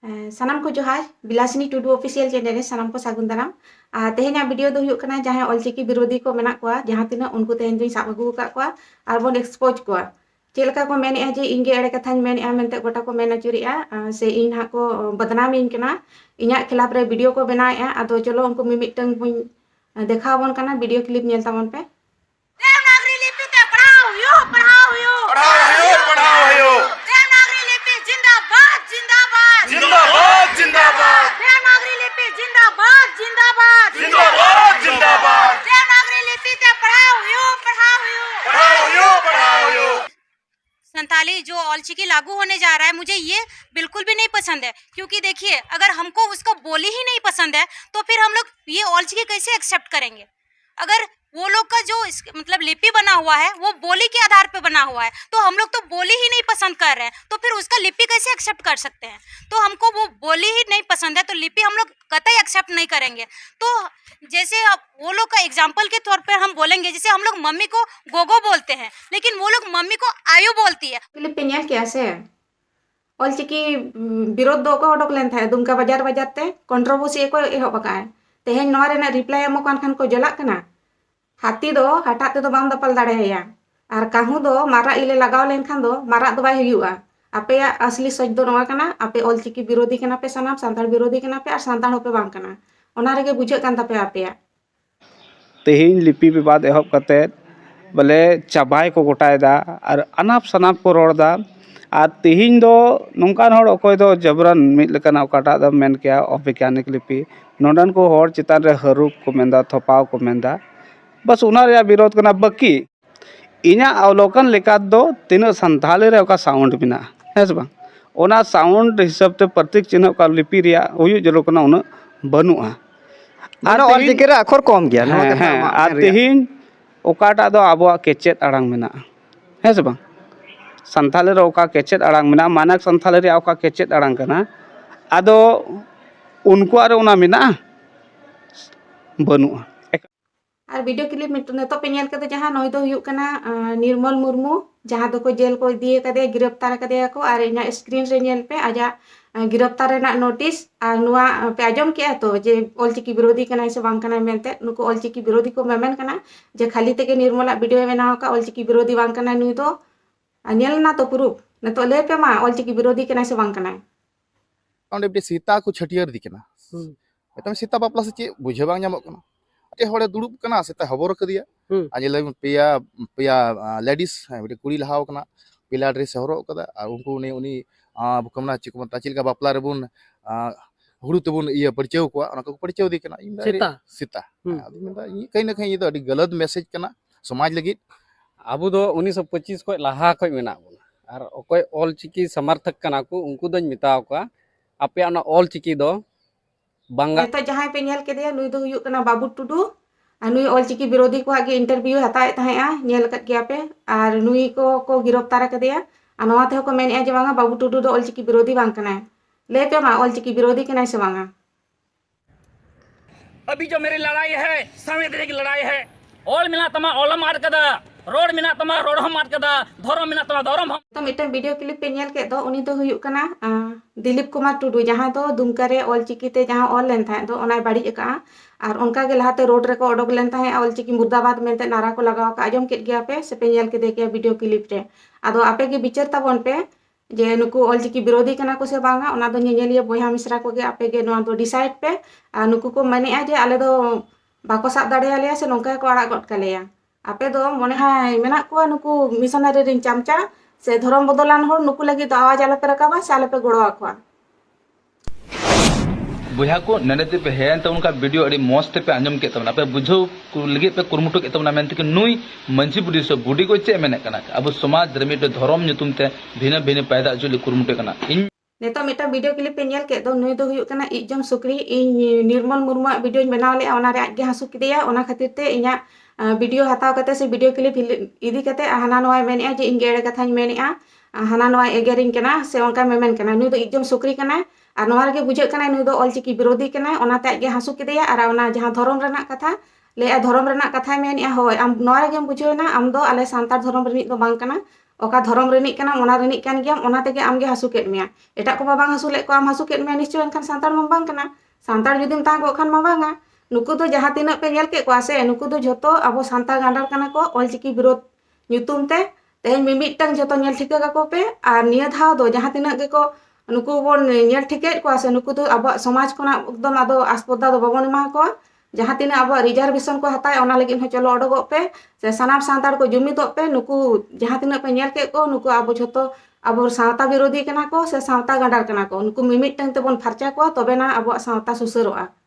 सानाम को जोहार बिलासिनी Tudu official channel रे सानाम को सागुन दाराम तेहेना वीडियो दो हुयुक कना जहां ऑलचिकी विरोधी को मेना कोआ जहां तिना उनको तेहेन दुई साब अगु का कोआ आर बोन एक्सपोज कोआ चेलका को मेने जे इंगे एड़े कथान मेने मेनते गोटा को मेना चुरिया से इन हा को बदनाम इन कना इना खिलाफ रे वीडियो को बनाया आदो चलो उनको मिमिटंग बुन देखाबोन कना वीडियो क्लिप नेल ताबोन पे देवनागरी लिपि ते पढ़ाओ यो देवनागरी लिपि जिंदाबाद देवनागरी लिपि जिंदाबाद देवनागरी लिपि ते पढ़ाओ यो। संताली जो ऑलचिकी लागू होने जा रहा है मुझे ये बिल्कुल भी नहीं पसंद है, क्योंकि देखिए अगर हमको उसका बोली ही नहीं पसंद है तो फिर हम लोग ये ऑलचिकी कैसे एक्सेप्ट करेंगे। अगर वो लोग का जो मतलब लिपि बना हुआ है वो बोली के आधार पे बना हुआ है, तो हम लोग तो बोली ही नहीं पसंद कर रहे हैं, तो फिर उसका लिपि कैसे एक्सेप्ट कर सकते हैं। तो हमको वो बोली ही नहीं पसंद है तो लिपि हम लोग कतई एक्सेप्ट नहीं करेंगे। तो जैसे वो लोग का एग्जाम्पल के तौर पर हम बोलेंगे, जैसे हम लोग मम्मी को गोगो बोलते हैं लेकिन वो लोग मम्मी को आयु बोलती है। क्लिप पे नेल क्या से ऑलचिकी विरोध दो को ओडक लेन था दुमका बाजार ते कंट्रोवर्सी को एहब बकाय तेहेन नोआ रेना रिप्लाई एमो कान खान को जलाक कना हाथी दो हटात ते दो बाम दपल दाड़ेया और काहू दो मारा इले लगाव लेन खान दो मारा दो बाय हुयुआ आपे असली सच दो नोआ कना आपे ऑलचिकी विरोधी कना पे सनाम सांताल विरोधी कना पे और सांताल होपे बांग कना ओना रेगे बुझे कान तापे आपे तेहिन लिपि विवाद एहब कते बोले चाबाय को गोटायदा और अनाप शनाप को रोड़ा और तेहिन दो नौकान होड़ अकोय दो जबरन मिद लेकाना ओकाटा द मेन किया अवैज्ञानिक लिपि नोडन को होड़ चितान रे हरूप को मेंदा थपाव को मेंदा बस उना रे विरोध कना बाकी इना अवलोकन लेका दो तीन संताली रे ओका साउंड बिना हेस बा ओना साउंड हिसाब ते प्रतीक चिन्ह का लिपि रिया हुयु जरो कना उना बनुआ और ऑलचिकी रे अक्षर कम गया ना और तेहिन ओकाटा दो आबो केचेत आड़ांग मेना हेस बा संथाली रे ओका केचेत आड़ांग मेना मानक संथाली रे ओका केचेत आड़ांग कना आदो उनको आरे उना मेना बनुआ और वीडियो क्लिप नेतो पे नेल कते जहां नोय दो हुयुक कना निर्मल मुर्मू जहां दो को जेल को दिए कदे गिरफ्तार कदे को और इना स्क्रीन रे नेल पे आजा गिरफ्तार रेना नोटिस और नुआ पे आजम के तो जे ऑलचिकी विरोधी कना से बांग कना मेनते नुको ऑलचिकी विरोधी को मेमेन कना जे खाली तेगे निर्मला वीडियो बनाव का ऑलचिकी विरोधी बांग कना नुई दो नेल ना तो प्रूफ नेतो ले पे मा ऑलचिकी विरोधी कना से बांग कना ओंडे सीता को छटियर दिकना एकदम सीता बापला से चे बुझे बांग जामक कना ते होड़े दुड़ुब कना सेता हबर कदिया आजे पेया पेया लेडीज बेटे कुड़ी लहाव कना पिला ड्रेस हरो कदा और उनको उनी बुकमना चिको ताचिलका बापला रेबुन हुड़ू तेबुन इया परिचय को ओना को परिचय दी कना सीता कहीं ना कहीं अभी गलत मैसेज कना समाज लगी अब 1925 को लहा खो मेना और अकोय ऑलचिकी समर्थक कना को उनको दन मिताव का आपे ना ऑलचिकी दो बांगा तो जहां पे नेल के दे नुई दो हुयुक कना बाबू टुडू नुई ऑलचिकी विरोधी को आगे इंटरव्यू हताए तहाया नेल कत गया पे और नुई को गिरफ्तार कदेया नवा ते को मेने जे बांगा बाबू टुडू दो ऑलचिकी विरोधी बांग कना ले पे मा ऑलचिकी विरोधी कना से बांगा। अभी जो मेरी लड़ाई है संविधान की लड़ाई है ऑल मिला तमा ओलम मार कदा रोड मिना तमा रोड हम मार कदा धरम मिना तमा धरम हम तो मिटन वीडियो क्लिप पे नेल के दो उनी दो हुयुक कना दिलीप कुमार टुडू जहां दो दुमका रे ऑलचिकी ते जहां ऑल लेन था दो ओना बाड़ी एका और उनका के लहाते रोड रे को ओडक लेन था ऑलचिकी मुर्दाबाद मेनते नारा को लगाव का आजम के गया पे से पे नेल के दे के वीडियो क्लिप रे आदो आपे के विचार ताबन पे जे नुकु ऑलचिकी विरोधी कना को से बांगा ओना दो नेलिया बोया मिश्रा को के आपे के नोआ दो डिसाइड पे नुकु को माने जे आले दो बाको साब दाड़े आलिया से नोंका को आड़ा गट कलेया आपे दो मने हाय मेना को नुकु मिशनरी रिन चामचा से धर्म बदलान होर नुकु लगी तो आवाज आले पे रकाबा से आले पे गोड़ो आखवा बुझा को ननेते पे हेन तो उनका वीडियो अड़ी मस्त पे आंजम के तमना पे बुझो लगे पे कुरमुटो के तमना मेनते कि नुई मंजी बुडी से बुडी को चे मेने कना अब समाज धर्मिट धर्म nyutum ते भिन्न भिन्न पैदा जुली कुरमुटो कना नेतो मिटा वीडियो क्लिप पे नेल के दो नुई दो हुयुक कना इजम सुक्री इन निर्मल मुर्मू वीडियो बनाव ले ओना रे आगे हसु किदेया ओना खातिर ते इना वीडियो हताव कते से वीडियो क्लिप इदी कते हाना नोय मेनेआ जे इंगेड़े कथाñ मेनेआ हाना नोय एगेरिंग कना से ओनका मेमेन कना नुई दो इजम सुक्री कना और नोआ रे बुझे कना नुई दो ऑलचिकी विरोधी कना ओनाते आगे हसु किदेया और ओना जहां धर्म रेना कथा ले धर्म रेना कथा मेनेआ होय आम नोआ रे बुझेना आम दो आले सांतार धर्म रेनिक दो बांग कना oka dhorom rinik kana ona rinik kan giam ona tege amge hasu ket mea etak ko ma bang hasu lek ko am hasu ket mea nischoi enkan santar ma bang kana santar judim tang ko khan ma banga nuku do jaha tinak pe nyel ke ko ase nuku do joto abo santar gandar kana ko olchiki birod nyutum te tehen mimidtang joto nyel thika ka ko pe ar niya dhaw do jaha tinak ge ko nuku bon nyel thiket ko ase nuku do abo samaj kona ekdom ado aspoda do babon ema ko jaha tinak abo reservation ko hatai ona lagi ho cholo odogok pe se sanam santar ko jumidok pe nuku jaha tinak pe nyel ke ko nuku abo joto abo sawta birodi kana ko se sawta gandar kana ko nuku mimidtang te bon pharcha ko tobe na abo sawta susaroa